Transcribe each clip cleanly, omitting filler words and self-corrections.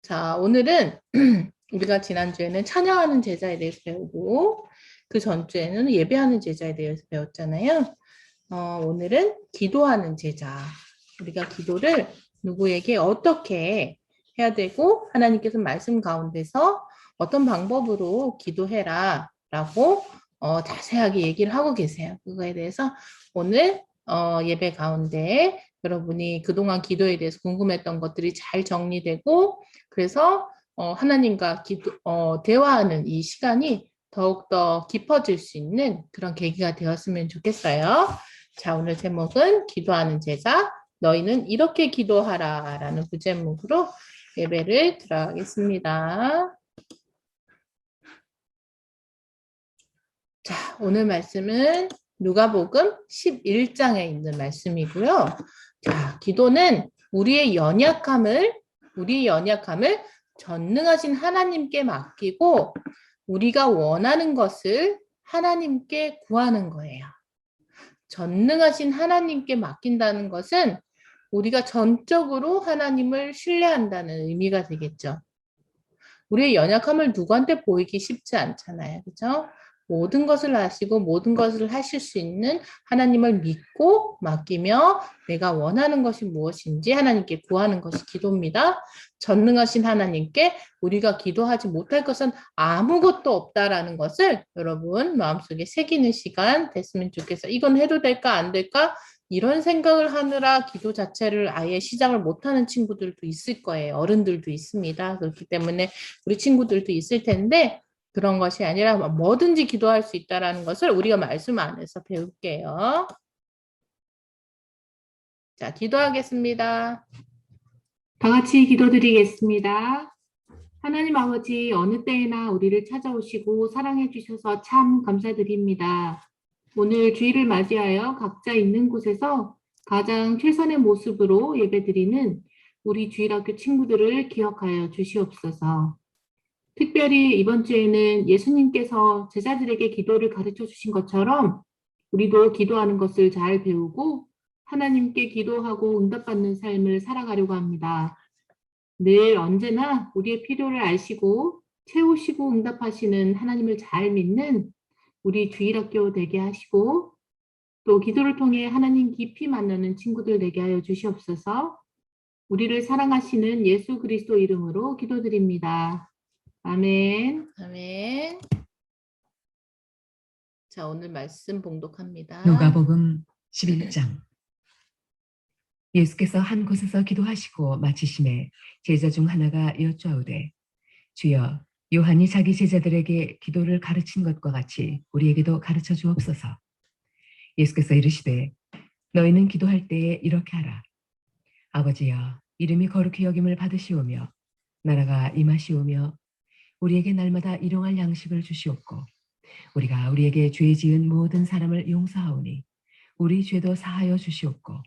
자, 오늘은 우리가 지난주에는 찬양하는 제자에 대해서 배우고 그 전주에는 예배하는 제자에 대해서 배웠잖아요. 오늘은 기도하는 제자. 우리가 기도를 누구에게 어떻게 해야 되고 하나님께서 말씀 가운데서 어떤 방법으로 기도해라 라고 자세하게 얘기를 하고 계세요. 그거에 대해서 오늘 예배 가운데 여러분이 그동안 기도에 대해서 궁금했던 것들이 잘 정리되고 그래서 하나님과 대화하는 이 시간이 더욱더 깊어질 수 있는 그런 계기가 되었으면 좋겠어요. 자, 오늘 제목은 기도하는 제자, 너희는 이렇게 기도하라 라는 부제목으로 예배를 들어가겠습니다. 자, 오늘 말씀은 누가복음 11장에 있는 말씀이고요. 자, 기도는 우리의 연약함을 전능하신 하나님께 맡기고 우리가 원하는 것을 하나님께 구하는 거예요. 전능하신 하나님께 맡긴다는 것은 우리가 전적으로 하나님을 신뢰한다는 의미가 되겠죠. 우리의 연약함을 누구한테 보이기 쉽지 않잖아요. 그죠? 모든 것을 아시고 모든 것을 하실 수 있는 하나님을 믿고 맡기며 내가 원하는 것이 무엇인지 하나님께 구하는 것이 기도입니다. 전능하신 하나님께 우리가 기도하지 못할 것은 아무것도 없다라는 것을 여러분 마음속에 새기는 시간 됐으면 좋겠어요. 이건 해도 될까 안 될까? 이런 생각을 하느라 기도 자체를 아예 시작을 못하는 친구들도 있을 거예요. 어른들도 있습니다. 그렇기 때문에 우리 친구들도 있을 텐데 그런 것이 아니라 뭐든지 기도할 수 있다는 것을 우리가 말씀 안에서 배울게요. 자, 기도하겠습니다. 다 같이 기도드리겠습니다. 하나님 아버지, 어느 때에나 우리를 찾아오시고 사랑해 주셔서 참 감사드립니다. 오늘 주일을 맞이하여 각자 있는 곳에서 가장 최선의 모습으로 예배드리는 우리 주일학교 친구들을 기억하여 주시옵소서. 특별히 이번 주에는 예수님께서 제자들에게 기도를 가르쳐 주신 것처럼 우리도 기도하는 것을 잘 배우고 하나님께 기도하고 응답받는 삶을 살아가려고 합니다. 늘 언제나 우리의 필요를 아시고 채우시고 응답하시는 하나님을 잘 믿는 우리 주일학교 되게 하시고 또 기도를 통해 하나님 깊이 만나는 친구들 되게 하여 주시옵소서. 우리를 사랑하시는 예수 그리스도 이름으로 기도드립니다. 아멘. 아멘. 자, 오늘 말씀 봉독합니다. 누가복음 11장. 예수께서 한 곳에서 기도하시고 마치심에 제자 중 하나가 여쭈어오되 주여, 요한이 자기 제자들에게 기도를 가르친 것과 같이 우리에게도 가르쳐 주옵소서. 예수께서 이르시되 너희는 기도할 때에 이렇게 하라. 아버지여, 이름이 거룩히 여김을 받으시오며 나라가 임하시오며 우리에게 날마다 일용할 양식을 주시옵고 우리가 우리에게 죄 지은 모든 사람을 용서하오니 우리 죄도 사하여 주시옵고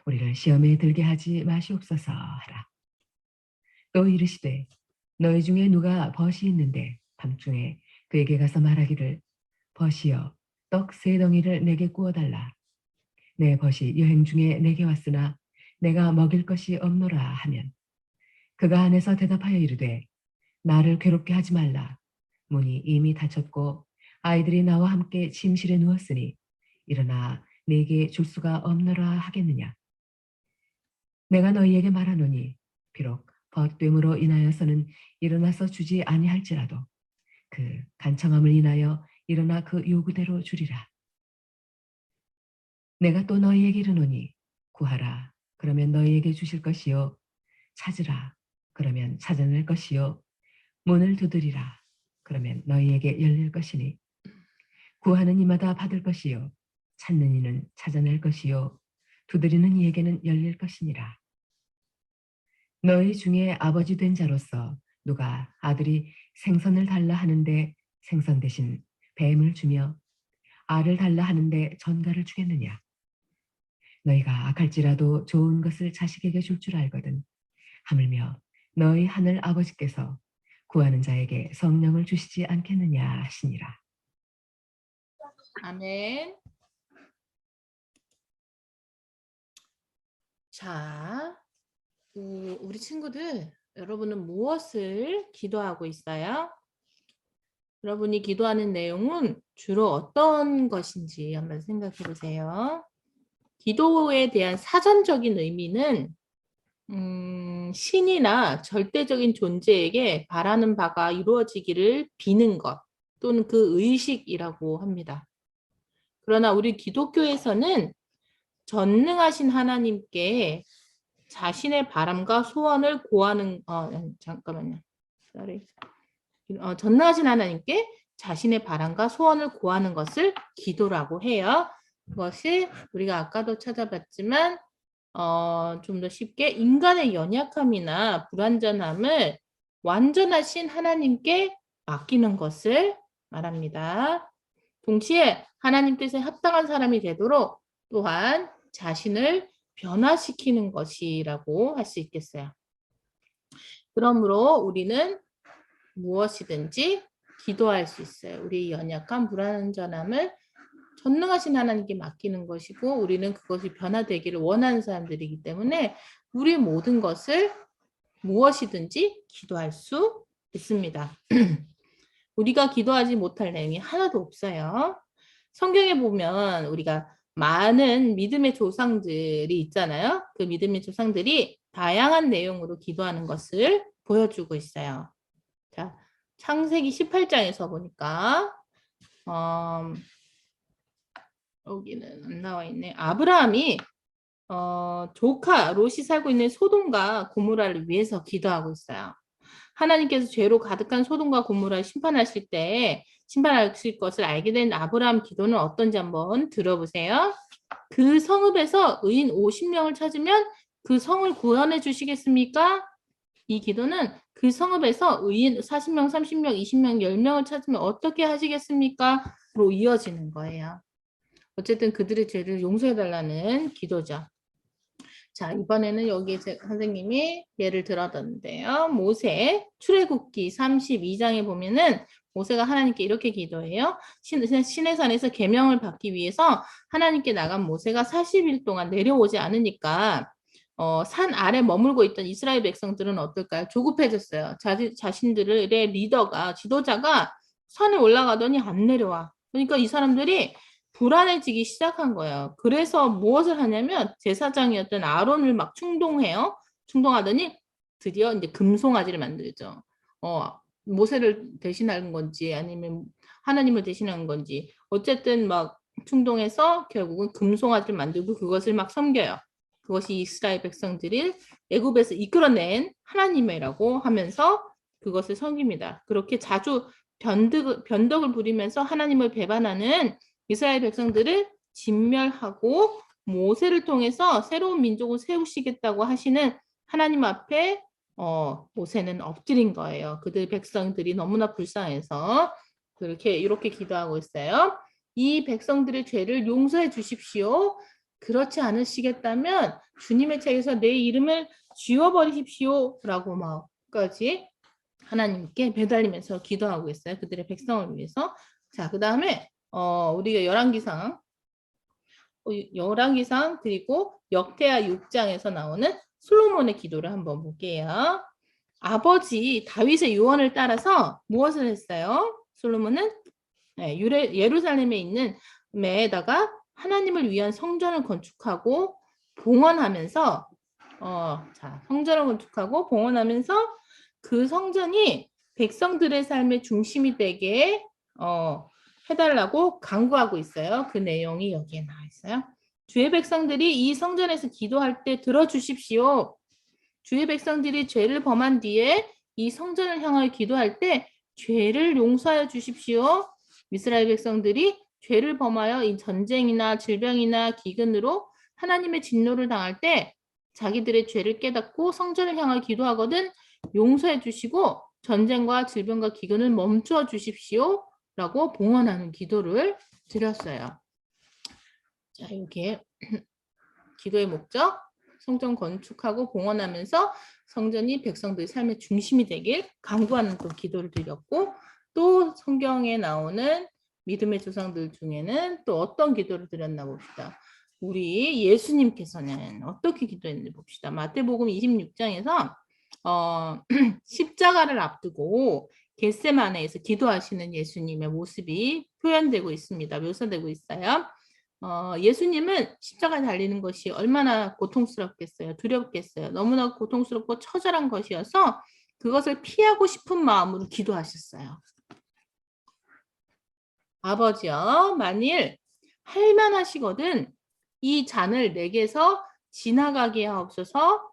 우리를 시험에 들게 하지 마시옵소서 하라. 또 이르시되 너희 중에 누가 벗이 있는데 밤중에 그에게 가서 말하기를 벗이여 떡 3덩이를 내게 구워달라. 내 벗이 여행 중에 내게 왔으나 내가 먹일 것이 없노라 하면 그가 안에서 대답하여 이르되 나를 괴롭게 하지 말라. 문이 이미 닫혔고 아이들이 나와 함께 침실에 누웠으니 일어나 내게 줄 수가 없노라 하겠느냐. 내가 너희에게 말하노니 비록 벗됨으로 인하여서는 일어나서 주지 아니할지라도 그 간청함을 인하여 일어나 그 요구대로 주리라. 내가 또 너희에게 이르노니 구하라 그러면 너희에게 주실 것이요 찾으라 그러면 찾아낼 것이요 문을 두드리라 그러면 너희에게 열릴 것이니 구하는 이마다 받을 것이요 찾는 이는 찾아낼 것이요 두드리는 이에게는 열릴 것이니라. 너희 중에 아버지 된 자로서 누가 아들이 생선을 달라 하는데 생선 대신 뱀을 주며 알을 달라 하는데 전갈을 주겠느냐. 너희가 악할지라도 좋은 것을 자식에게 줄 줄 알거든 하물며 너희 하늘 아버지께서 구하는 자에게 성령을 주시지 않겠느냐 하시니라. 아멘. 자, 우리 친구들 여러분은 무엇을 기도하고 있어요? 여러분이 기도하는 내용은 주로 어떤 것인지 한번 생각해 보세요. 기도에 대한 사전적인 의미는 신이나 절대적인 존재에게 바라는 바가 이루어지기를 비는 것 또는 그 의식이라고 합니다. 그러나 우리 기독교에서는 전능하신 하나님께 자신의 바람과 소원을 구하는 잠깐만요. Sorry. 전능하신 하나님께 자신의 바람과 소원을 구하는 것을 기도라고 해요. 그것이 우리가 아까도 찾아봤지만 좀 더 쉽게 인간의 연약함이나 불완전함을 완전하신 하나님께 맡기는 것을 말합니다. 동시에 하나님 뜻에 합당한 사람이 되도록 또한 자신을 변화시키는 것이라고 할 수 있겠어요. 그러므로 우리는 무엇이든지 기도할 수 있어요. 우리의 연약한 불완전함을 전능하신 하나님께 맡기는 것이고 우리는 그것이 변화되기를 원하는 사람들이기 때문에 우리의 모든 것을 무엇이든지 기도할 수 있습니다. 우리가 기도하지 못할 내용이 하나도 없어요. 성경에 보면 우리가 많은 믿음의 조상들이 있잖아요. 그 믿음의 조상들이 다양한 내용으로 기도하는 것을 보여주고 있어요. 자, 창세기 18장에서 보니까 여기는 안 나와 있네. 아브라함이 조카 롯이 살고 있는 소돔과 고모라를 위해서 기도하고 있어요. 하나님께서 죄로 가득한 소돔과 고모라를 심판하실 때 심판하실 것을 알게 된 아브라함 기도는 어떤지 한번 들어보세요. 그 성읍에서 의인 50명을 찾으면 그 성을 구원해 주시겠습니까? 이 기도는 그 성읍에서 의인 40명, 30명, 20명, 10명을 찾으면 어떻게 하시겠습니까? 로 이어지는 거예요. 어쨌든 그들의 죄를 용서해달라는 기도죠. 자, 이번에는 여기 선생님이 예를 들어뒀는데요. 모세 출애굽기 32장에 보면은 모세가 하나님께 이렇게 기도해요. 신의 산에서 계명을 받기 위해서 하나님께 나간 모세가 40일 동안 내려오지 않으니까 산 아래 머물고 있던 이스라엘 백성들은 어떨까요? 조급해졌어요. 자신들의 리더가 지도자가 산에 올라가더니 안 내려와. 그러니까 이 사람들이 불안해지기 시작한 거예요. 그래서 무엇을 하냐면 제사장이었던 아론을 막 충동해요. 충동하더니 드디어 이제 금송아지를 만들죠. 모세를 대신하는 건지 아니면 하나님을 대신하는 건지 어쨌든 막 충동해서 결국은 금송아지를 만들고 그것을 막 섬겨요. 그것이 이스라엘 백성들이 애굽에서 이끌어낸 하나님이라고 하면서 그것을 섬깁니다. 그렇게 자주 변덕을 부리면서 하나님을 배반하는 이스라엘 백성들을 진멸하고 모세를 통해서 새로운 민족을 세우시겠다고 하시는 하나님 앞에 모세는 엎드린 거예요. 그들 백성들이 너무나 불쌍해서 이렇게 기도하고 있어요. 이 백성들의 죄를 용서해 주십시오. 그렇지 않으시겠다면 주님의 책에서 내 이름을 지워버리십시오. 라고 막까지 하나님께 배달리면서 기도하고 있어요. 그들의 백성을 위해서. 자, 그 다음에 우리가 열왕기상 그리고 역대하 6장에서 나오는 솔로몬의 기도를 한번 볼게요. 아버지 다윗의 유언을 따라서 무엇을 했어요? 솔로몬은 예루살렘에 있는 메에다가 하나님을 위한 성전을 건축하고 봉헌하면서 성전을 건축하고 봉헌하면서 그 성전이 백성들의 삶의 중심이 되게 해달라고 간구하고 있어요. 그 내용이 여기에 나와 있어요. 주의 백성들이 이 성전에서 기도할 때 들어주십시오. 주의 백성들이 죄를 범한 뒤에 이 성전을 향하여 기도할 때 죄를 용서하여 주십시오. 이스라엘 백성들이 죄를 범하여 이 전쟁이나 질병이나 기근으로 하나님의 진노를 당할 때 자기들의 죄를 깨닫고 성전을 향하여 기도하거든 용서해 주시고 전쟁과 질병과 기근을 멈춰 주십시오. 라고 봉헌하는 기도를 드렸어요. 자, 이게 기도의 목적, 성전 건축하고 봉헌하면서 성전이 백성들의 삶의 중심이 되길 강구하는 또 기도를 드렸고 또 성경에 나오는 믿음의 조상들 중에는 또 어떤 기도를 드렸나 봅시다. 우리 예수님께서는 어떻게 기도했는지 봅시다. 마태복음 26장에서 십자가를 앞두고 겟세마네에서 기도하시는 예수님의 모습이 표현되고 있습니다. 묘사되고 있어요. 예수님은 십자가에 달리는 것이 얼마나 고통스럽겠어요. 두렵겠어요. 너무나 고통스럽고 처절한 것이어서 그것을 피하고 싶은 마음으로 기도하셨어요. 아버지여, 만일 할만하시거든 이 잔을 내게서 지나가게 하옵소서.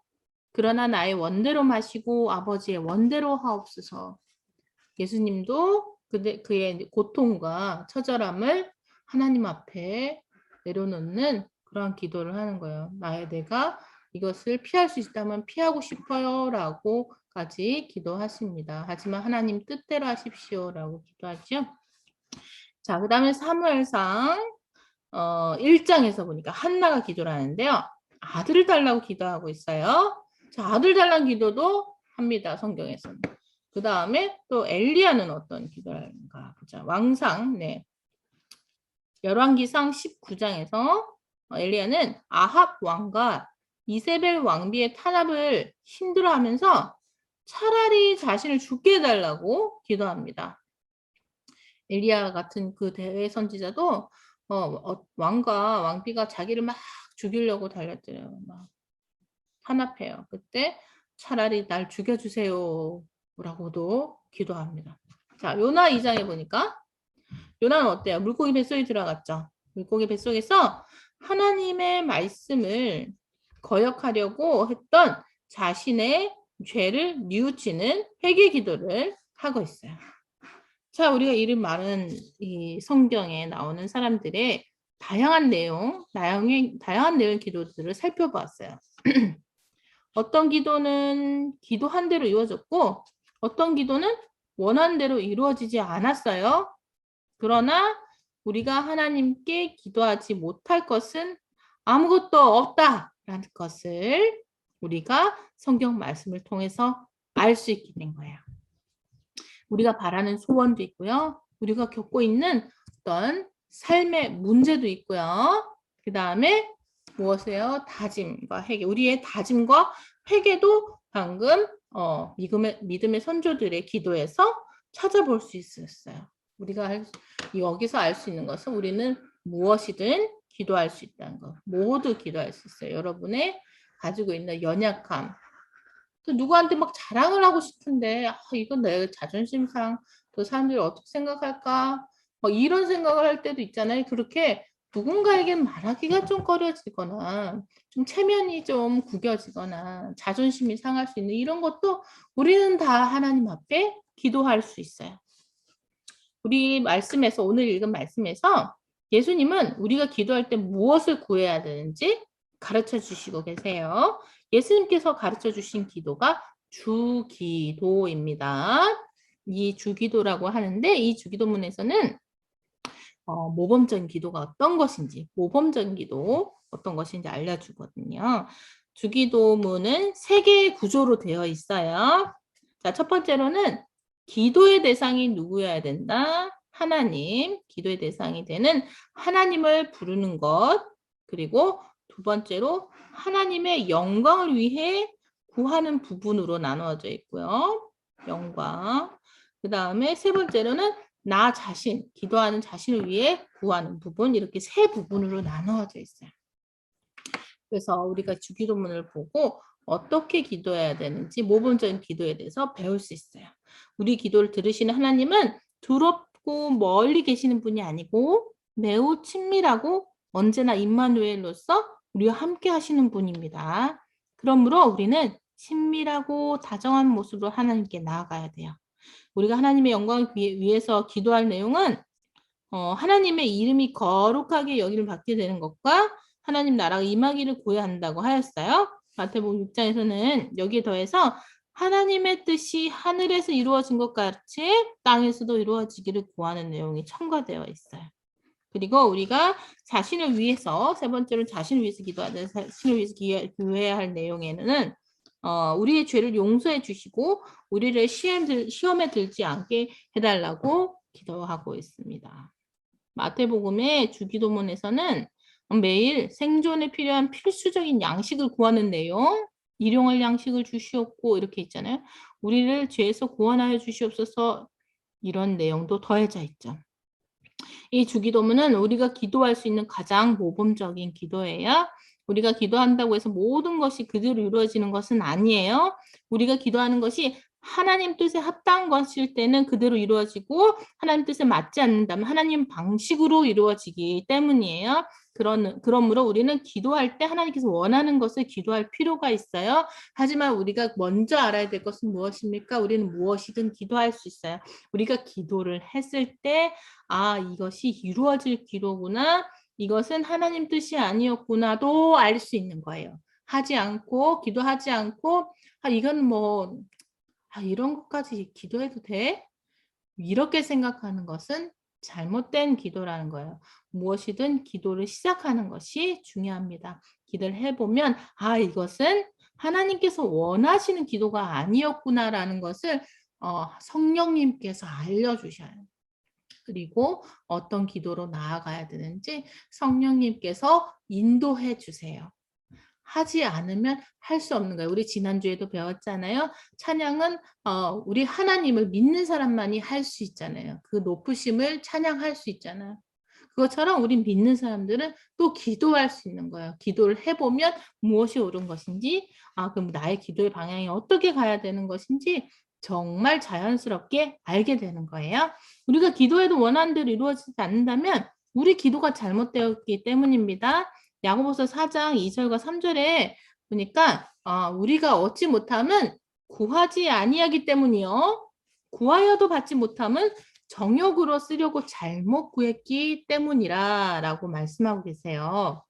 그러나 나의 원대로 마시고 아버지의 원대로 하옵소서. 예수님도 그의 고통과 처절함을 하나님 앞에 내려놓는 그런 기도를 하는 거예요. 내가 이것을 피할 수 있다면 피하고 싶어요 라고까지 기도하십니다. 하지만 하나님 뜻대로 하십시오 라고 기도하죠. 자, 그 다음에 사무엘상 1장에서 보니까 한나가 기도를 하는데요. 아들을 달라고 기도하고 있어요. 자, 아들 달라는 기도도 합니다. 성경에서는. 그 다음에 또 엘리야는 어떤 기도를 하는가 보자. 왕상, 네. 열왕기상 19장에서 엘리야는 아합 왕과 이세벨 왕비의 탄압을 힘들어하면서 차라리 자신을 죽게 해달라고 기도합니다. 엘리야 같은 그 대외 선지자도 왕과 왕비가 자기를 막 죽이려고 달렸대요. 막 탄압해요. 그때 차라리 날 죽여주세요 라고도 기도합니다. 자, 요나 2장에 보니까 요나는 어때요? 물고기 뱃속에 들어갔죠. 물고기 뱃속에서 하나님의 말씀을 거역하려고 했던 자신의 죄를 뉘우치는 회개 기도를 하고 있어요. 자, 우리가 이런 많은 이 성경에 나오는 사람들의 다양한 내용의 기도들을 살펴보았어요. 어떤 기도는 기도한 대로 이루어졌고 어떤 기도는 원한 대로 이루어지지 않았어요. 그러나 우리가 하나님께 기도하지 못할 것은 아무것도 없다라는 것을 우리가 성경 말씀을 통해서 알 수 있게 된 거예요. 우리가 바라는 소원도 있고요. 우리가 겪고 있는 어떤 삶의 문제도 있고요. 그 다음에 무엇이에요? 다짐과 회개. 우리의 다짐과 회개도 방금 믿음의 선조들의 기도에서 찾아볼 수 있었어요. 우리가 여기서 알 수 있는 것은 우리는 무엇이든 기도할 수 있다는 것. 모두 기도할 수 있어요. 여러분의 가지고 있는 연약함. 또 누구한테 막 자랑을 하고 싶은데 이건 내 자존심상 또 사람들이 어떻게 생각할까? 이런 생각을 할 때도 있잖아요. 그렇게 누군가에게 말하기가 좀 꺼려지거나 좀 체면이 좀 구겨지거나 자존심이 상할 수 있는 이런 것도 우리는 다 하나님 앞에 기도할 수 있어요. 우리 말씀에서 오늘 읽은 말씀에서 예수님은 우리가 기도할 때 무엇을 구해야 되는지 가르쳐 주시고 계세요. 예수님께서 가르쳐 주신 기도가 주기도입니다. 이 주기도라고 하는데 이 주기도문에서는 모범적인 기도가 어떤 것인지, 모범적인 기도 어떤 것인지 알려주거든요. 주기도문은 3개의 구조로 되어 있어요. 자, 첫 번째로는 기도의 대상이 누구여야 된다? 하나님, 기도의 대상이 되는 하나님을 부르는 것. 그리고 두 번째로 하나님의 영광을 위해 구하는 부분으로 나누어져 있고요. 영광. 그 다음에 세 번째로는 나 자신, 기도하는 자신을 위해 구하는 부분, 이렇게 3 부분으로 나누어져 있어요. 그래서 우리가 주기도문을 보고 어떻게 기도해야 되는지 모범적인 기도에 대해서 배울 수 있어요. 우리 기도를 들으시는 하나님은 두렵고 멀리 계시는 분이 아니고 매우 친밀하고 언제나 임마누엘로서 우리와 함께 하시는 분입니다. 그러므로 우리는 친밀하고 다정한 모습으로 하나님께 나아가야 돼요. 우리가 하나님의 영광을 위해서 기도할 내용은 하나님의 이름이 거룩하게 여기를 받게 되는 것과 하나님 나라가 임하기를 구해야 한다고 하였어요. 마태복음 6장에서는 여기에 더해서 하나님의 뜻이 하늘에서 이루어진 것 같이 땅에서도 이루어지기를 구하는 내용이 첨가되어 있어요. 그리고 우리가 자신을 위해서, 세 번째로 자신을 위해서 기도하는, 자신을 위해서 기도해야 할 내용에는 우리의 죄를 용서해 주시고 우리를 시험에 들지 않게 해달라고 기도하고 있습니다. 마태복음의 주기도문에서는 매일 생존에 필요한 필수적인 양식을 구하는 내용, 일용할 양식을 주시옵고 이렇게 있잖아요. 우리를 죄에서 구원하여 주시옵소서 이런 내용도 더해져 있죠. 이 주기도문은 우리가 기도할 수 있는 가장 모범적인 기도예요. 우리가 기도한다고 해서 모든 것이 그대로 이루어지는 것은 아니에요. 우리가 기도하는 것이 하나님 뜻에 합당한 것일 때는 그대로 이루어지고 하나님 뜻에 맞지 않는다면 하나님 방식으로 이루어지기 때문이에요. 그러므로 우리는 기도할 때 하나님께서 원하는 것을 기도할 필요가 있어요. 하지만 우리가 먼저 알아야 될 것은 무엇입니까? 우리는 무엇이든 기도할 수 있어요. 우리가 기도를 했을 때 아, 이것이 이루어질 기도구나. 이것은 하나님 뜻이 아니었구나도 알 수 있는 거예요. 하지 않고 기도하지 않고 아, 이건 뭐 이런 것까지 기도해도 돼? 이렇게 생각하는 것은 잘못된 기도라는 거예요. 무엇이든 기도를 시작하는 것이 중요합니다. 기도를 해보면 아, 이것은 하나님께서 원하시는 기도가 아니었구나라는 것을 성령님께서 알려주셔요. 그리고 어떤 기도로 나아가야 되는지 성령님께서 인도해 주세요. 하지 않으면 할 수 없는 거예요. 우리 지난주에도 배웠잖아요. 찬양은 우리 하나님을 믿는 사람만이 할 수 있잖아요. 그 높으심을 찬양할 수 있잖아요. 그것처럼 우리 믿는 사람들은 또 기도할 수 있는 거예요. 기도를 해보면 무엇이 옳은 것인지, 그럼 나의 기도의 방향이 어떻게 가야 되는 것인지 정말 자연스럽게 알게 되는 거예요. 우리가 기도해도 원하는 대로 이루어지지 않는다면 우리 기도가 잘못되었기 때문입니다. 야고보서 4장 2절과 3절에 보니까 우리가 얻지 못함은 구하지 아니하기 때문이요. 구하여도 받지 못함은 정욕으로 쓰려고 잘못 구했기 때문이라 라고 말씀하고 계세요.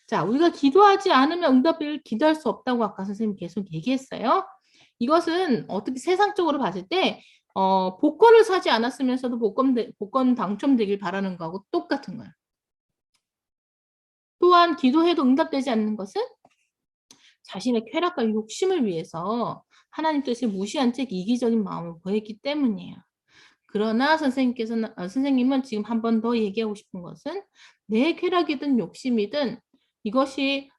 자, 우리가 기도하지 않으면 응답을 기도할 수 없다고 아까 선생님 계속 얘기했어요. 이것은 어떻게 세상적으로 봤을 때 복권을 사지 않았으면서도 복권 당첨되길 바라는 거하고 똑같은 거예요. 또한 기도해도 응답되지 않는 것은 자신의 쾌락과 욕심을 위해서 하나님 뜻을 무시한 채 이기적인 마음을 보였기 때문이에요. 그러나 선생님은 지금 한 번 더 얘기하고 싶은 것은 내 쾌락이든 욕심이든 이것이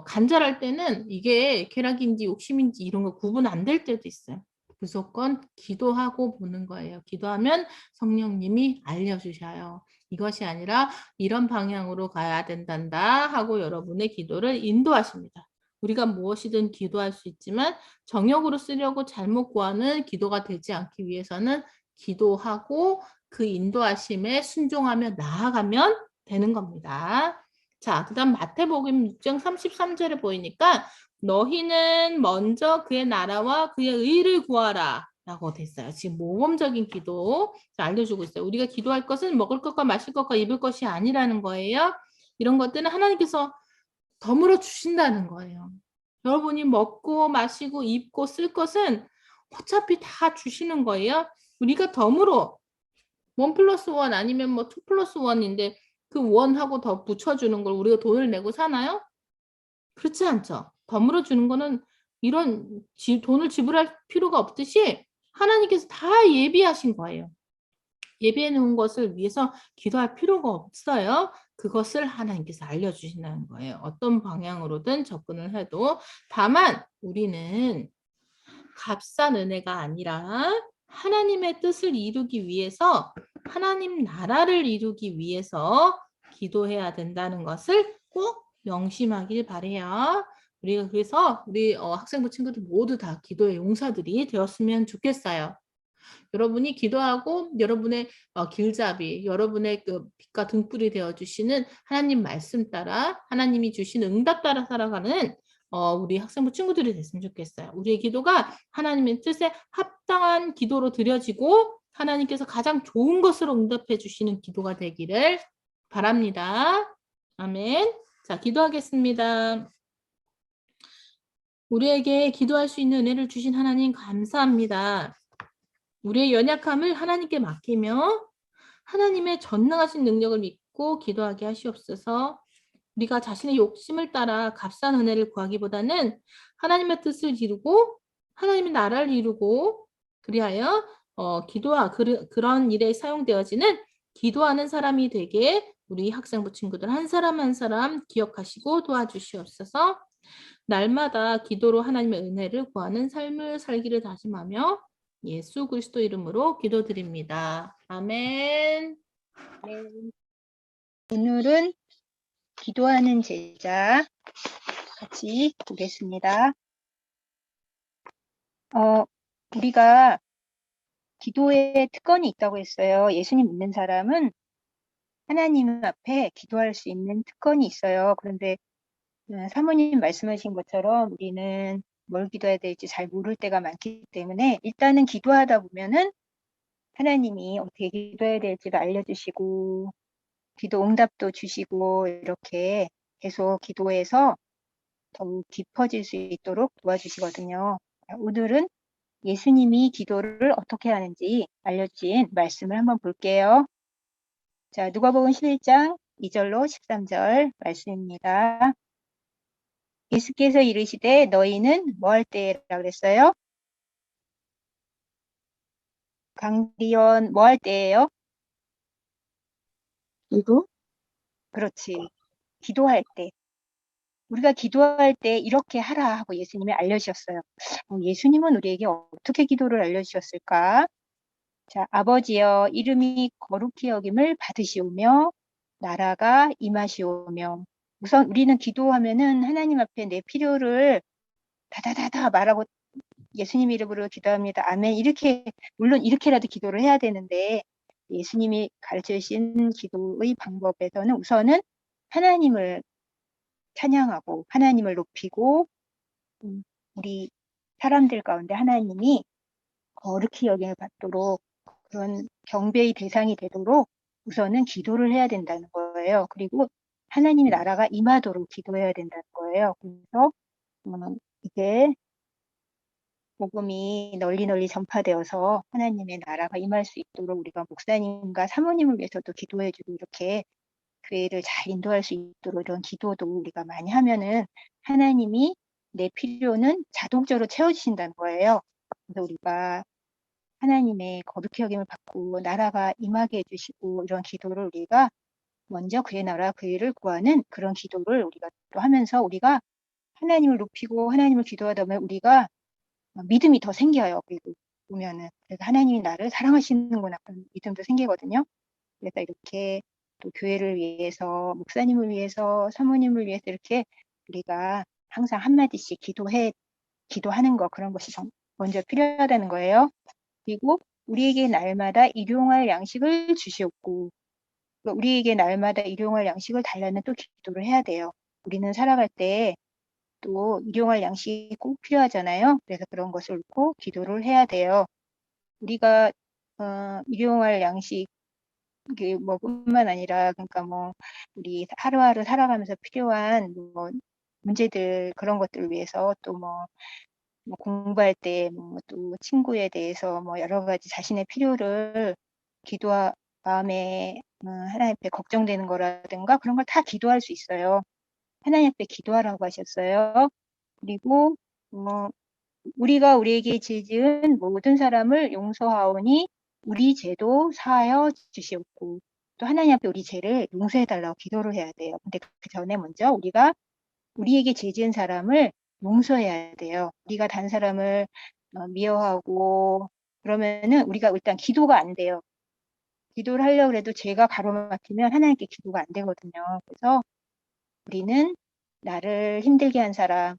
간절할 때는 이게 쾌락인지 욕심인지 이런 거 구분 안 될 때도 있어요. 무조건 기도하고 보는 거예요. 기도하면 성령님이 알려주셔요. 이것이 아니라 이런 방향으로 가야 된단다 하고 여러분의 기도를 인도하십니다. 우리가 무엇이든 기도할 수 있지만 정욕으로 쓰려고 잘못 구하는 기도가 되지 않기 위해서는 기도하고 그 인도하심에 순종하며 나아가면 되는 겁니다. 자, 그 다음 마태복음 6장 33절에 보이니까 너희는 먼저 그의 나라와 그의 의를 구하라 라고 됐어요. 지금 모범적인 기도 알려주고 있어요. 우리가 기도할 것은 먹을 것과 마실 것과 입을 것이 아니라는 거예요. 이런 것들은 하나님께서 덤으로 주신다는 거예요. 여러분이 먹고 마시고 입고 쓸 것은 어차피 다 주시는 거예요. 우리가 덤으로 1+1 아니면 뭐 2+1인데 그 1하고 더 붙여주는 걸 우리가 돈을 내고 사나요? 그렇지 않죠. 덤으로 주는 거는 이런 돈을 지불할 필요가 없듯이 하나님께서 다 예비하신 거예요. 예비해 놓은 것을 위해서 기도할 필요가 없어요. 그것을 하나님께서 알려주신다는 거예요. 어떤 방향으로든 접근을 해도. 다만 우리는 값싼 은혜가 아니라 하나님의 뜻을 이루기 위해서 하나님 나라를 이루기 위해서 기도해야 된다는 것을 꼭 명심하길 바래요. 우리가 그래서 우리 학생부 친구들 모두 다 기도의 용사들이 되었으면 좋겠어요. 여러분이 기도하고 여러분의 길잡이, 여러분의 그 빛과 등불이 되어주시는 하나님 말씀 따라 하나님이 주신 응답 따라 살아가는 우리 학생부 친구들이 됐으면 좋겠어요. 우리의 기도가 하나님의 뜻에 합당한 기도로 드려지고 하나님께서 가장 좋은 것으로 응답해 주시는 기도가 되기를 바랍니다. 아멘. 자, 기도하겠습니다. 우리에게 기도할 수 있는 은혜를 주신 하나님 감사합니다. 우리의 연약함을 하나님께 맡기며 하나님의 전능하신 능력을 믿고 기도하게 하시옵소서. 우리가 자신의 욕심을 따라 값싼 은혜를 구하기보다는 하나님의 뜻을 이루고 하나님의 나라를 이루고 그리하여 그런 일에 사용되어지는 기도하는 사람이 되게 우리 학생부 친구들 한 사람 한 사람 기억하시고 도와주시옵소서. 날마다 기도로 하나님의 은혜를 구하는 삶을 살기를 다짐하며 예수 그리스도 이름으로 기도드립니다. 아멘. 네. 오늘은 기도하는 제자 같이 보겠습니다. 우리가 기도에 특권이 있다고 했어요. 예수님 믿는 사람은 하나님 앞에 기도할 수 있는 특권이 있어요. 그런데 사모님 말씀하신 것처럼 우리는 뭘 기도해야 될지 잘 모를 때가 많기 때문에 일단은 기도하다 보면은 하나님이 어떻게 기도해야 될지도 알려주시고 기도 응답도 주시고 이렇게 계속 기도해서 더욱 깊어질 수 있도록 도와주시거든요. 오늘은 예수님이 기도를 어떻게 하는지 알려주신 말씀을 한번 볼게요. 자, 누가복음 11장 2절로 13절 말씀입니다. 예수께서 이르시되 너희는 뭐 할 때라 그랬어요? 강디언 뭐 할 때예요? 기도? 그렇지. 기도할 때. 우리가 기도할 때 이렇게 하라 하고 예수님이 알려주셨어요. 예수님은 우리에게 어떻게 기도를 알려주셨을까? 자, 아버지여 이름이 거룩히 여김을 받으시오며 나라가 임하시오며. 우선 우리는 기도하면은 하나님 앞에 내 필요를 다다다다 말하고 예수님 이름으로 기도합니다. 아멘. 이렇게 물론 이렇게라도 기도를 해야 되는데 예수님이 가르쳐 주신 기도의 방법에서는 우선은 하나님을 찬양하고 하나님을 높이고 우리 사람들 가운데 하나님이 거룩히 여김을 받도록 그런 경배의 대상이 되도록 우선은 기도를 해야 된다는 거예요. 그리고 하나님의 나라가 임하도록 기도해야 된다는 거예요. 그래서 이제 복음이 널리 전파되어서 하나님의 나라가 임할 수 있도록 우리가 목사님과 사모님을 위해서도 기도해주고 이렇게 교회를 잘 인도할 수 있도록 이런 기도도 우리가 많이 하면은 하나님이 내 필요는 자동적으로 채워주신다는 거예요. 그래서 우리가 하나님의 거룩히 여김을 받고 나라가 임하게 해주시고 이런 기도를 우리가 먼저 그의 나라 그의를 구하는 그런 기도를 우리가 또 하면서 우리가 하나님을 높이고 하나님을 기도하다 보면 우리가 믿음이 더 생겨요. 그리고 보면은 그래서 하나님이 나를 사랑하시는구나 그런 믿음도 생기거든요. 그래서 이렇게 또 교회를 위해서 목사님을 위해서 사모님을 위해서 이렇게 우리가 항상 한마디씩 기도하는 거 그런 것이 먼저 필요하다는 거예요. 그리고 우리에게 날마다 일용할 양식을 주시옵고 우리에게 날마다 일용할 양식을 달라는 또 기도를 해야 돼요. 우리는 살아갈 때 또 일용할 양식이 꼭 필요하잖아요. 그래서 그런 것을 꼭 기도를 해야 돼요. 우리가 일용할 양식 이게 뭐 뿐만 아니라 그러니까 뭐 우리 하루하루 살아가면서 필요한 뭐 문제들 그런 것들을 위해서 또 뭐 공부할 때 뭐 또 친구에 대해서 뭐 여러 가지 자신의 필요를 기도와 마음에 하나님 앞에 걱정되는 거라든가 그런 걸 다 기도할 수 있어요. 하나님 앞에 기도하라고 하셨어요. 그리고 우리가 우리에게 죄 지은 모든 사람을 용서하오니 우리 죄도 사하여 주시옵고 또 하나님 앞에 우리 죄를 용서해 달라고 기도를 해야 돼요. 근데 그 전에 먼저 우리가 우리에게 죄 지은 사람을 용서해야 돼요. 우리가 다른 사람을 미워하고 그러면은 우리가 일단 기도가 안 돼요. 기도를 하려고 해도 죄가 가로막히면 하나님께 기도가 안 되거든요. 그래서 우리는 나를 힘들게 한 사람,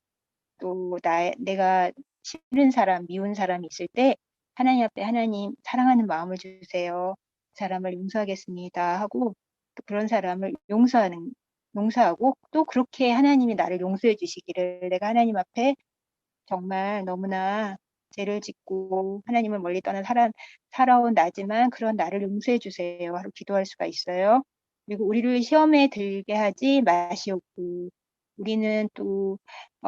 또 내가 싫은 사람, 미운 사람이 있을 때 하나님 앞에 하나님 사랑하는 마음을 주세요. 그 사람을 용서하겠습니다 하고 또 그런 사람을 용서하고 또 그렇게 하나님이 나를 용서해 주시기를 내가 하나님 앞에 정말 너무나 죄를 짓고 하나님을 멀리 떠난 살아온 나지만 그런 나를 용서해 주세요 하고 기도할 수가 있어요. 그리고 우리를 시험에 들게 하지 마시옵고 우리는 또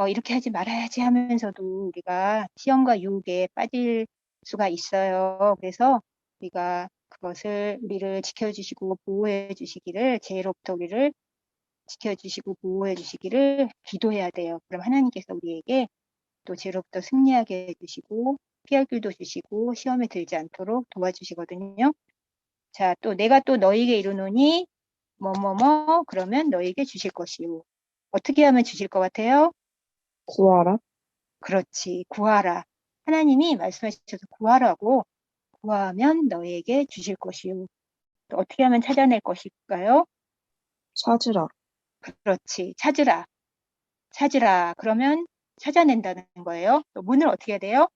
이렇게 하지 말아야지 하면서도 우리가 시험과 유혹에 빠질 수가 있어요. 그래서 우리가 그것을 우리를 지켜주시고 보호해 주시기를 죄로부터 우리를 지켜주시고 보호해 주시기를 기도해야 돼요. 그럼 하나님께서 우리에게 또 죄로부터 승리하게 해주시고 피할 길도 주시고 시험에 들지 않도록 도와주시거든요. 자, 또 내가 또 너희에게 이르노니 뭐뭐뭐 그러면 너희에게 주실 것이요. 어떻게 하면 주실 것 같아요? 구하라. 그렇지. 구하라. 하나님이 말씀하셔서 구하라고. 구하면 너에게 주실 것이요. 또 어떻게 하면 찾아낼 것일까요? 찾으라. 그렇지. 찾으라. 찾으라. 그러면 찾아낸다는 거예요. 또 문을 어떻게 해야 돼요?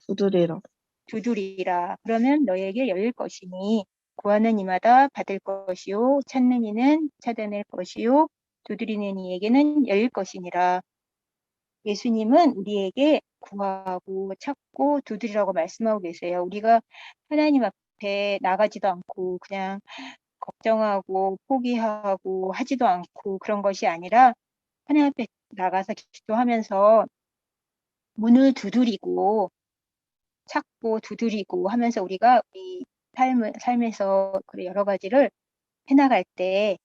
두드리라. 두드리라. 그러면 너에게 열릴 것이니 구하는 이마다 받을 것이요. 찾는 이는 찾아낼 것이요. 두드리는 이에게는 열릴 것이니라. 예수님은 우리에게 구하고 찾고 두드리라고 말씀하고 계세요. 우리가 하나님 앞에 나가지도 않고 그냥 걱정하고 포기하고 하지도 않고 그런 것이 아니라 하나님 앞에 나가서 기도하면서 문을 두드리고 찾고 두드리고 하면서 우리가 우리 삶에서 그런 여러 가지를 해나갈 때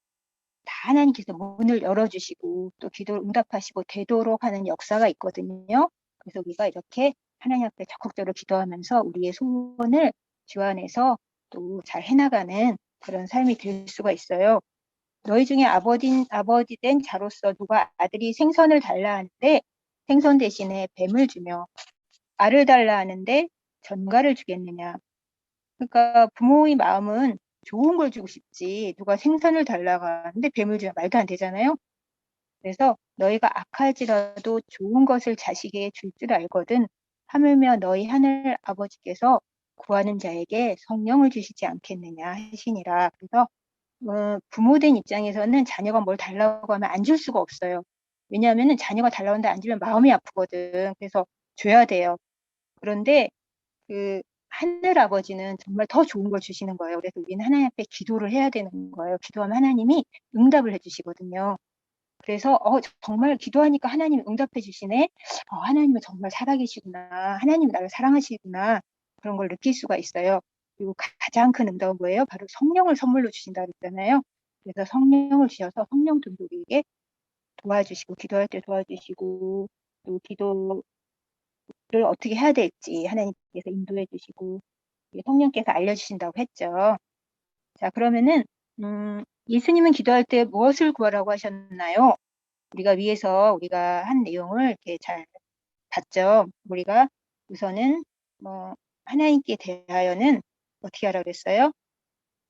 다 하나님께서 문을 열어주시고 또 기도를 응답하시고 되도록 하는 역사가 있거든요. 그래서 우리가 이렇게 하나님 앞에 적극적으로 기도하면서 우리의 소원을 주 안에서 또 잘 해나가는 그런 삶이 될 수가 있어요. 너희 중에 아버지 된 자로서 누가 아들이 생선을 달라 하는데 생선 대신에 뱀을 주며 알을 달라 하는데 전갈을 주겠느냐. 그러니까 부모의 마음은 좋은 걸 주고 싶지 누가 생선을 달라고 하는데 뱀을 주면 말도 안 되잖아요. 그래서 너희가 악할지라도 좋은 것을 자식에게 줄 줄 알거든 하물며 너희 하늘 아버지께서 구하는 자에게 성령을 주시지 않겠느냐 하시니라. 그래서 부모된 입장에서는 자녀가 뭘 달라고 하면 안 줄 수가 없어요. 왜냐하면 자녀가 달라고 하는데 안 주면 마음이 아프거든. 그래서 줘야 돼요. 그런데 그 하늘 아버지는 정말 더 좋은 걸 주시는 거예요. 그래서 우리는 하나님 앞에 기도를 해야 되는 거예요. 기도하면 하나님이 응답을 해주시거든요. 그래서 정말 기도하니까 하나님이 응답해 주시네. 하나님은 정말 살아계시구나. 하나님이 나를 사랑하시구나. 그런 걸 느낄 수가 있어요. 그리고 가장 큰 응답은 뭐예요? 바로 성령을 선물로 주신다 그랬잖아요. 그래서 성령을 주셔서 성령도 우리에게 도와주시고 기도할 때 도와주시고 또 기도를 어떻게 해야 될지 하나님께서 인도해 주시고 성령께서 알려주신다고 했죠. 자, 그러면은 예수님은 기도할 때 무엇을 구하라고 하셨나요? 우리가 위에서 우리가 한 내용을 이렇게 잘 봤죠. 우리가 우선은 하나님께 대하여는 어떻게 하라고 그랬어요?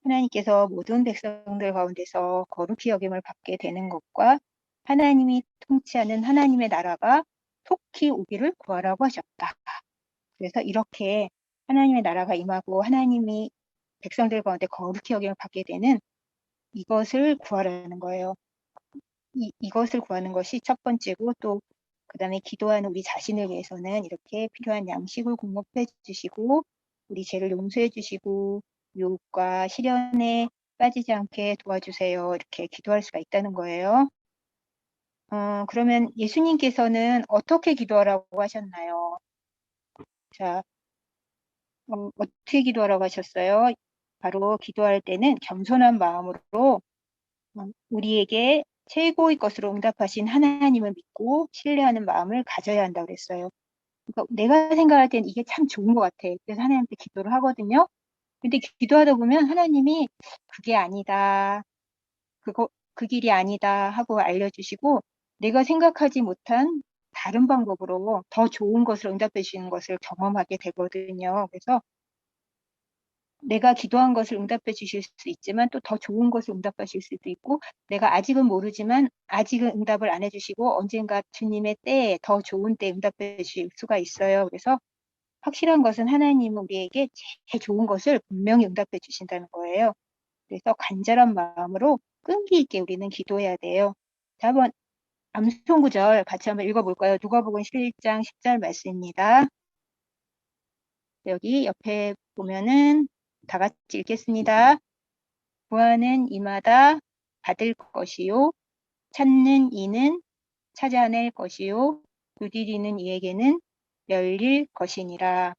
하나님께서 모든 백성들 가운데서 거룩히 여김을 받게 되는 것과 하나님이 통치하는 하나님의 나라가 속히 오기를 구하라고 하셨다. 그래서 이렇게 하나님의 나라가 임하고 하나님이 백성들 가운데 거룩히 여김을 받게 되는 이것을 구하라는 거예요. 이것을 구하는 것이 첫 번째고 또 그다음에 기도하는 우리 자신을 위해서는 이렇게 필요한 양식을 공급해 주시고 우리 죄를 용서해 주시고 유혹과 시련에 빠지지 않게 도와주세요. 이렇게 기도할 수가 있다는 거예요. 그러면 예수님께서는 어떻게 기도하라고 하셨나요? 자, 어떻게 기도하라고 하셨어요? 바로 기도할 때는 겸손한 마음으로 우리에게 최고의 것으로 응답하신 하나님을 믿고 신뢰하는 마음을 가져야 한다고 그랬어요. 그러니까 내가 생각할 땐 이게 참 좋은 것 같아. 그래서 하나님께 기도를 하거든요. 근데 기도하다 보면 하나님이 그게 아니다. 그 길이 아니다 하고 알려주시고 내가 생각하지 못한 다른 방법으로 더 좋은 것을 응답해 주시는 것을 경험하게 되거든요. 그래서 내가 기도한 것을 응답해 주실 수 있지만 또 더 좋은 것을 응답하실 수도 있고 내가 아직은 모르지만 아직은 응답을 안 해주시고 언젠가 주님의 때에 더 좋은 때에 응답해 주실 수가 있어요. 그래서 확실한 것은 하나님은 우리에게 제일 좋은 것을 분명히 응답해 주신다는 거예요. 그래서 간절한 마음으로 끈기 있게 우리는 기도해야 돼요. 자, 한번 암송 구절 같이 한번 읽어볼까요? 누가복음 11장 10절 말씀입니다. 여기 옆에 보면은 다 같이 읽겠습니다. 구하는 이마다 받을 것이요. 찾는 이는 찾아낼 것이요. 두드리는 이에게는 열릴 것이니라.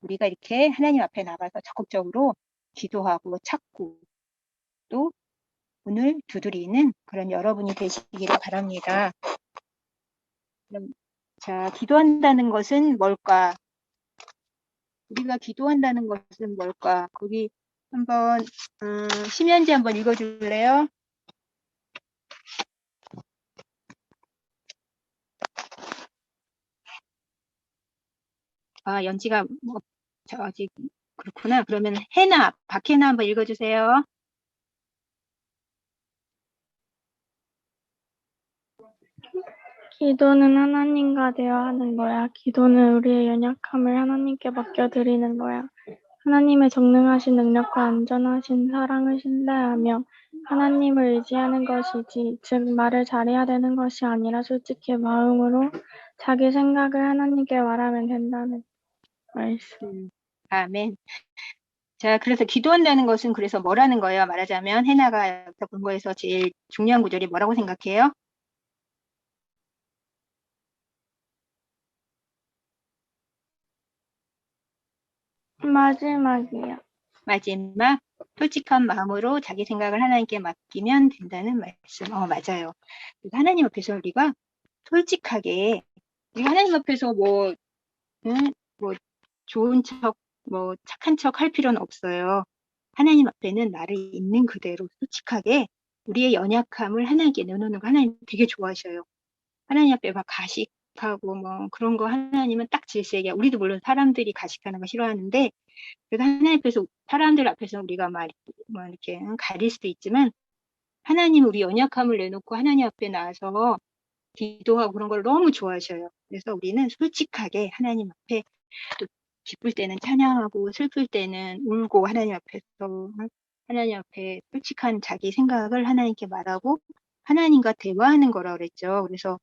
우리가 이렇게 하나님 앞에 나가서 적극적으로 기도하고 찾고 또 문을 두드리는 그런 여러분이 되시기를 바랍니다. 그럼, 자, 기도한다는 것은 뭘까? 우리가 기도한다는 것은 뭘까? 거기 한번 심연지 한번 읽어줄래요? 아, 연지가 뭐, 아직 그렇구나. 그러면 박혜나 한번 읽어주세요. 기도는 하나님과 대화하는 거야. 기도는 우리의 연약함을 하나님께 맡겨드리는 거야. 하나님의 전능하신 능력과 안전하신 사랑을 신뢰하며 하나님을 의지하는 것이지, 즉 말을 잘해야 되는 것이 아니라 솔직히 마음으로 자기 생각을 하나님께 말하면 된다는 말씀. 아멘. 자, 그래서 기도한다는 것은 그래서 뭐라는 거예요? 말하자면 해나가 여기서 본 거에서 제일 중요한 구절이 뭐라고 생각해요? 마지막이야. 마지막, 솔직한 마음으로 자기 생각을 하나님께 맡기면 된다는 말씀. 맞아요. 그래서 하나님 앞에서 우리가 솔직하게, 우리가 하나님 앞에서 뭐 좋은 척, 뭐 착한 척 할 필요는 없어요. 하나님 앞에는 나를 있는 그대로 솔직하게 우리의 연약함을 하나님께 내놓는 거 하나님 되게 좋아하셔요. 하나님 앞에 막 가식하고 뭐 그런 거 하나님은 딱 질색이야. 우리도 물론 사람들이 가식하는 거 싫어하는데, 그래도 하나님 앞에서, 사람들 앞에서 우리가 뭐 이렇게 가릴 수도 있지만, 하나님은 우리 연약함을 내놓고 하나님 앞에 나와서 기도하고 그런 걸 너무 좋아하셔요. 그래서 우리는 솔직하게 하나님 앞에, 또 기쁠 때는 찬양하고 슬플 때는 울고 하나님 앞에 솔직한 자기 생각을 하나님께 말하고 하나님과 대화하는 거라 그랬죠. 그래서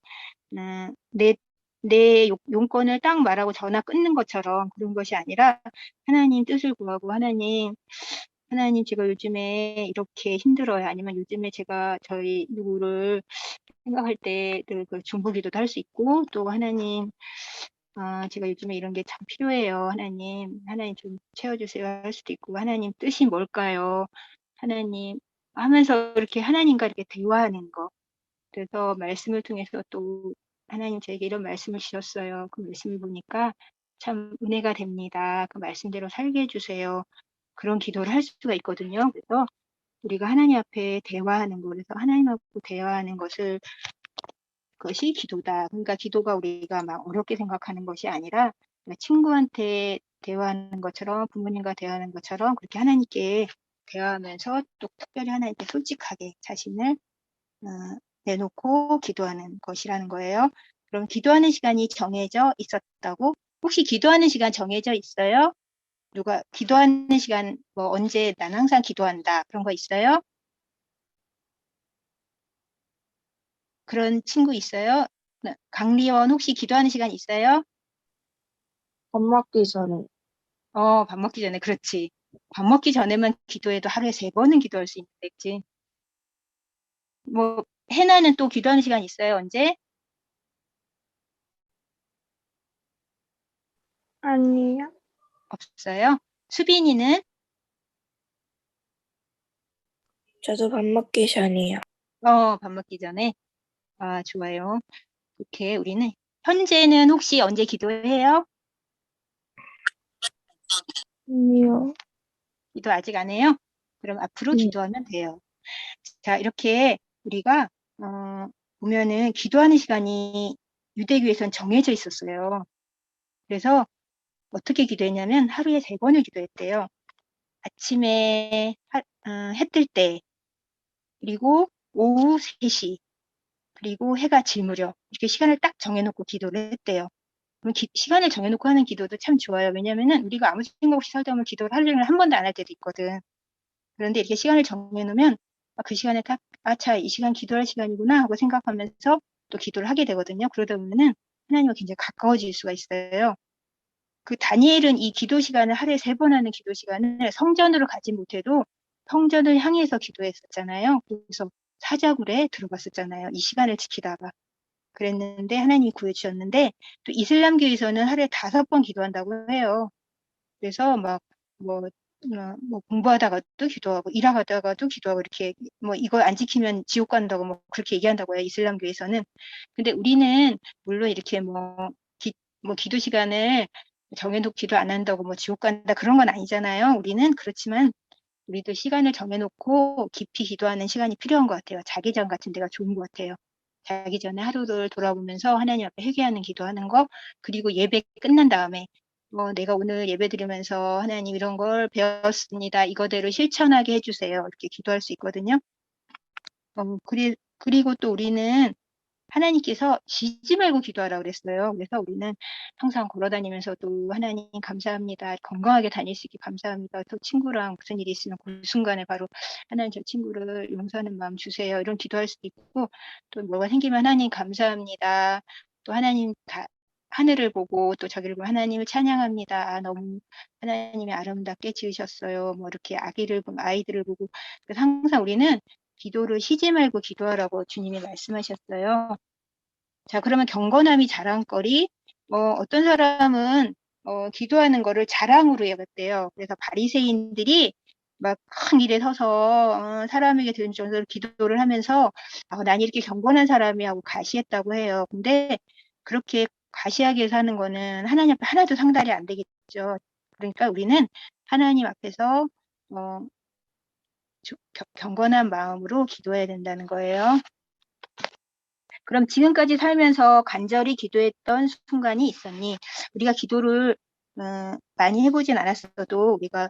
내 용건을 딱 말하고 전화 끊는 것처럼 그런 것이 아니라 하나님 뜻을 구하고 하나님 제가 요즘에 이렇게 힘들어요. 아니면 요즘에 제가 저희 누구를 생각할 때 그 중보기도도 할 수 있고, 또 하나님 제가 요즘에 이런 게 참 필요해요. 하나님 좀 채워주세요 할 수도 있고, 하나님 뜻이 뭘까요? 하나님 하면서 이렇게 하나님과 이렇게 대화하는 거. 그래서 말씀을 통해서 또 하나님 저에게 이런 말씀을 주셨어요. 그 말씀을 보니까 참 은혜가 됩니다. 그 말씀대로 살게 해주세요. 그런 기도를 할 수가 있거든요. 그래서 우리가 하나님 앞에 대화하는 거, 그래서 하나님하고 대화하는 것이 기도다. 그러니까 기도가 우리가 막 어렵게 생각하는 것이 아니라 친구한테 대화하는 것처럼, 부모님과 대화하는 것처럼 그렇게 하나님께 대화하면서 또 특별히 하나님께 솔직하게 자신을 내놓고 기도하는 것이라는 거예요. 그럼 기도하는 시간이 정해져 있었다고? 혹시 기도하는 시간 정해져 있어요? 누가 기도하는 시간 뭐 언제 난 항상 기도한다 그런 거 있어요? 그런 친구 있어요? 강리원 혹시 기도하는 시간 있어요? 밥 먹기 전에. 밥 먹기 전에. 그렇지. 밥 먹기 전에만 기도해도 하루에 3번은 기도할 수 있는데, 그치? 뭐 해나는 또 기도하는 시간 있어요? 언제? 아니야. 없어요? 수빈이는? 저도 밥 먹기 전이요. 밥 먹기 전에. 아, 좋아요. 이렇게 우리는 현재는 혹시 언제 기도해요? 아니요. 기도 아직 안 해요? 그럼 앞으로 네. 기도하면 돼요. 자, 이렇게 우리가 보면은 기도하는 시간이 유대교에선 정해져 있었어요. 그래서 어떻게 기도했냐면 하루에 3번을 기도했대요. 아침에 해 뜰 때, 그리고 오후 3시, 그리고 해가 질 무렵 이렇게 시간을 딱 정해놓고 기도를 했대요. 그럼 시간을 정해놓고 하는 기도도 참 좋아요. 왜냐면은 우리가 아무 생각 없이 살다 보면 기도를 하루종일 한 번도 안 할 때도 있거든. 그런데 이렇게 시간을 정해놓으면 그 시간에 딱, 이 시간 기도할 시간이구나 하고 생각하면서 또 기도를 하게 되거든요. 그러다 보면은 하나님과 굉장히 가까워질 수가 있어요. 그 다니엘은 이 기도 시간을 하루에 3번 하는 기도 시간을 성전으로 가지 못해도 성전을 향해서 기도했었잖아요. 그래서 사자굴에 들어갔었잖아요. 이 시간을 지키다가. 그랬는데 하나님이 구해주셨는데, 또 이슬람교에서는 하루에 5번 기도한다고 해요. 그래서 뭐 공부하다가도 기도하고 일하다가도 기도하고 이렇게 뭐 이거 안 지키면 지옥 간다고 뭐 그렇게 얘기한다고 해요. 이슬람교에서는. 근데 우리는 물론 이렇게 뭐 기도 시간을 정해놓고 기도 안 한다고 뭐 지옥 간다 그런 건 아니잖아요. 우리는 그렇지만 우리도 시간을 정해놓고 깊이 기도하는 시간이 필요한 것 같아요. 자기 전 같은 데가 좋은 것 같아요. 자기 전에 하루를 돌아보면서 하나님 앞에 회개하는 기도하는 거, 그리고 예배 끝난 다음에 내가 오늘 예배 드리면서 하나님 이런 걸 배웠습니다. 이거대로 실천하게 해주세요. 이렇게 기도할 수 있거든요. 그리고 또 우리는 하나님께서 쉬지 말고 기도하라고 그랬어요. 그래서 우리는 항상 걸어다니면서도 하나님 감사합니다. 건강하게 다닐 수 있게 감사합니다. 또 친구랑 무슨 일이 있으면 그 순간에 바로 하나님 저 친구를 용서하는 마음 주세요. 이런 기도할 수도 있고 또 뭐가 생기면 하나님 감사합니다. 또 하나님 하늘을 보고 또 저기를 보고 하나님을 찬양합니다. 너무 하나님이 아름답게 지으셨어요. 뭐 이렇게 아이들을 보고 그래서 항상 우리는 기도를 쉬지 말고 기도하라고 주님이 말씀하셨어요. 자, 그러면 경건함이 자랑거리. 어떤 사람은 기도하는 거를 자랑으로 여겼대요. 그래서 바리새인들이 막 큰 일에 서서 사람에게 들은 정도로 기도를 하면서 난 이렇게 경건한 사람이 하고 가시했다고 해요. 근데 그렇게 가시하게 사는 거는 하나님 앞에 하나도 상달이 안 되겠죠. 그러니까 우리는 하나님 앞에서 경건한 마음으로 기도해야 된다는 거예요. 그럼 지금까지 살면서 간절히 기도했던 순간이 있었니? 우리가 기도를 많이 해보진 않았어도 우리가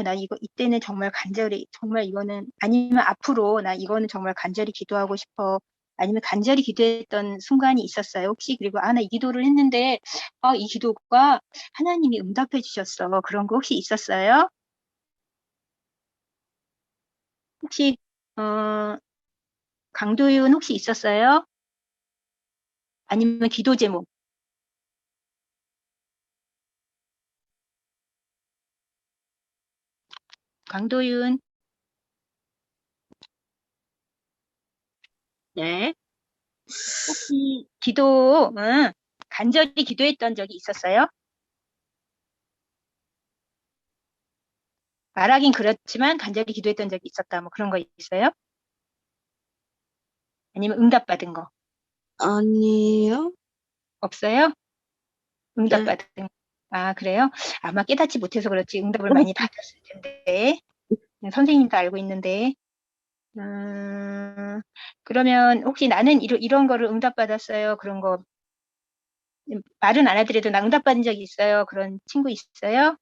나 이때는 정말 간절히 정말 이거는 아니면 앞으로 나 이거는 정말 간절히 기도하고 싶어. 아니면 간절히 기도했던 순간이 있었어요. 혹시 그리고 나 이 기도를 했는데 이 기도가 하나님이 응답해 주셨어. 그런 거 혹시 있었어요? 혹시 강도윤 혹시 있었어요? 아니면 기도 제목? 강도윤. 네. 혹시 간절히 기도했던 적이 있었어요? 말하긴 그렇지만 간절히 기도했던 적이 있었다. 뭐 그런 거 있어요? 아니면 응답받은 거? 아니요. 없어요? 네. 응답받은 거. 그래요? 아마 깨닫지 못해서 그렇지 응답을 많이 받았을 텐데. 선생님도 알고 있는데. 그러면 혹시 나는 이런 거를 응답받았어요. 그런 거 말은 안 하더라도 나 응답받은 적이 있어요. 그런 친구 있어요?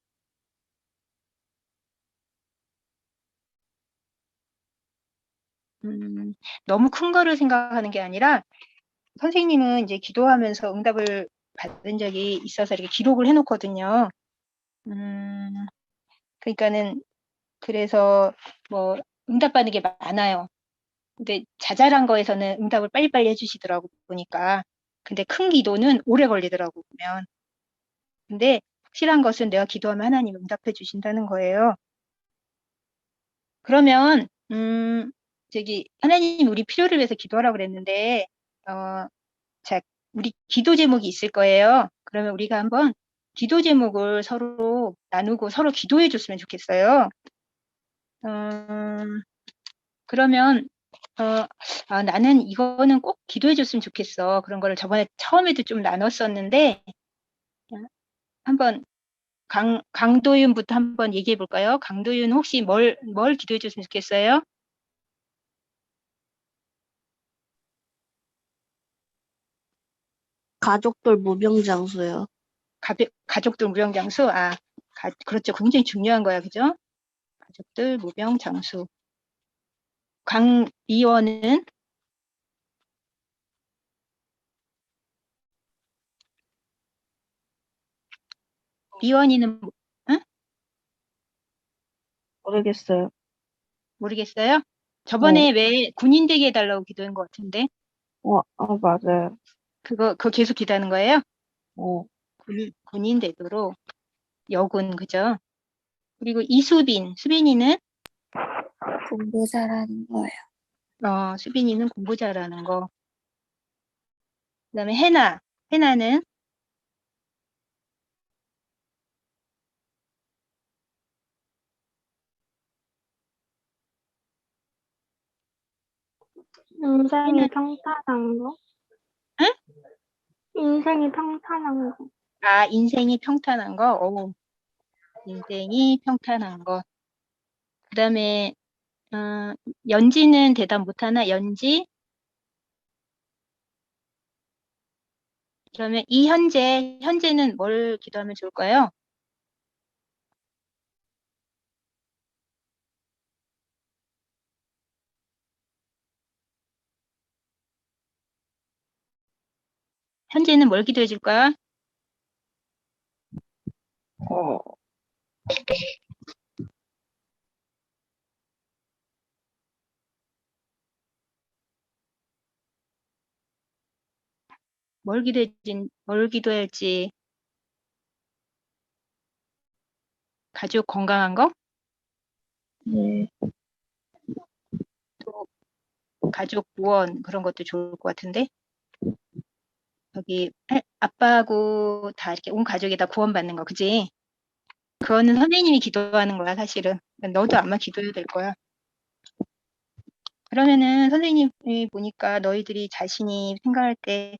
너무 큰 거를 생각하는 게 아니라 선생님은 이제 기도하면서 응답을 받은 적이 있어서 이렇게 기록을 해놓거든요. 그러니까는 그래서 뭐 응답받는 게 많아요. 근데 자잘한 거에서는 응답을 빨리빨리 해주시더라고 보니까. 근데 큰 기도는 오래 걸리더라고 보면. 근데 확실한 것은 내가 기도하면 하나님 응답해 주신다는 거예요. 그러면 하나님 우리 필요를 위해서 기도하라고 그랬는데 자, 우리 기도 제목이 있을 거예요. 그러면 우리가 한번 기도 제목을 서로 나누고 서로 기도해 줬으면 좋겠어요. 그러면 나는 이거는 꼭 기도해 줬으면 좋겠어. 그런 거를 저번에 처음에도 좀 나눴었는데 한번 강도윤부터 한번 얘기해 볼까요? 강도윤 혹시 뭘 기도해 줬으면 좋겠어요? 가족들 무병장수요. 가족들 무병장수? 그렇죠. 굉장히 중요한 거야. 그죠? 가족들 무병장수. 강미원은? 미원이는 응? 모르겠어요. 모르겠어요? 저번에 왜 군인 되게 해달라고 기도한 것 같은데? 맞아요. 그거 계속 기도하는 거예요? 어, 군인 되도록 여군, 그죠? 그리고 수빈이는? 공부 잘하는 거예요. 수빈이는 공부 잘하는 거. 그 다음에 해나는? 인생이 평탄한 거? 응? 인생이 평탄한 거. 인생이 평탄한 거? 인생이 평탄한 거. 그 다음에, 연지는 대답 못하나? 연지? 그러면 현재는 뭘 기도하면 좋을까요? 현재는 뭘 기도해 줄까? 어, 뭘 기도할지. 가족 건강한 거? 네, 또 가족 구원 그런 것도 좋을 것 같은데. 여기 아빠하고 다 이렇게 온 가족이 다 구원받는 거, 그지? 그거는 선생님이 기도하는 거야, 사실은. 너도 아마 기도해야 될 거야. 그러면은 선생님이 보니까 너희들이 자신이 생각할 때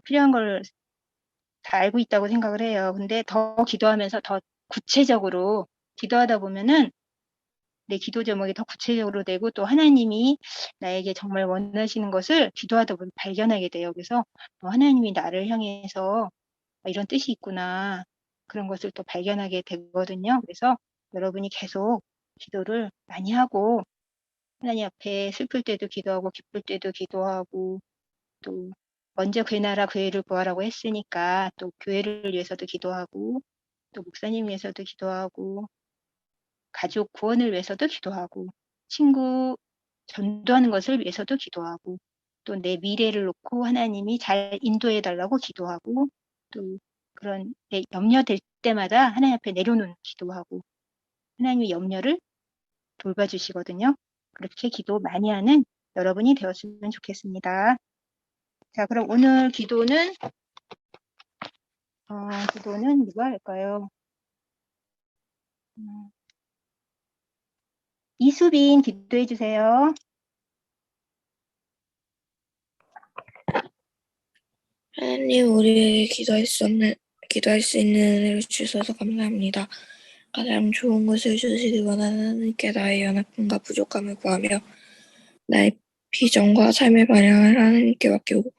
필요한 걸 다 알고 있다고 생각을 해요. 근데 더 기도하면서 더 구체적으로 기도하다 보면은 내 기도 제목이 더 구체적으로 되고 또 하나님이 나에게 정말 원하시는 것을 기도하다 보면 발견하게 돼요. 그래서 하나님이 나를 향해서 이런 뜻이 있구나. 그런 것을 또 발견하게 되거든요. 그래서 여러분이 계속 기도를 많이 하고 하나님 앞에 슬플 때도 기도하고 기쁠 때도 기도하고 또 먼저 그 나라 그 의를 구하라고 했으니까 또 교회를 위해서도 기도하고 또 목사님 위해서도 기도하고 가족 구원을 위해서도 기도하고 친구 전도하는 것을 위해서도 기도하고 또 내 미래를 놓고 하나님이 잘 인도해 달라고 기도하고 또 그런 내 염려될 때마다 하나님 앞에 내려놓는 기도하고 하나님의 염려를 돌봐주시거든요. 그렇게 기도 많이 하는 여러분이 되었으면 좋겠습니다. 자, 그럼 오늘 기도는 누가 할까요? 이수빈 기도해 주세요. 하나님 우리에게 기도할 수 있는 은혜를 주셔서 감사합니다. 가장 좋은 것을 주시기 원하는 하나님께 나의 연약함과 부족함을 구하며 나의 비전과 삶의 방향을 하나님께 맡기고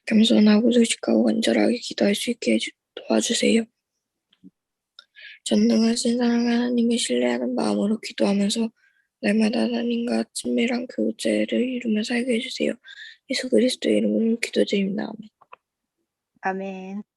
겸손하고 솔직하고 간절하게 기도할 수 있게 도와주세요. 전능하신 사랑의 하나님을 신뢰하는 마음으로 기도하면서 날마다 하나님과 친밀한 교제를 이루며 살게 해주세요. 예수 그리스도의 이름으로 기도드립니다. 아멘. 아멘.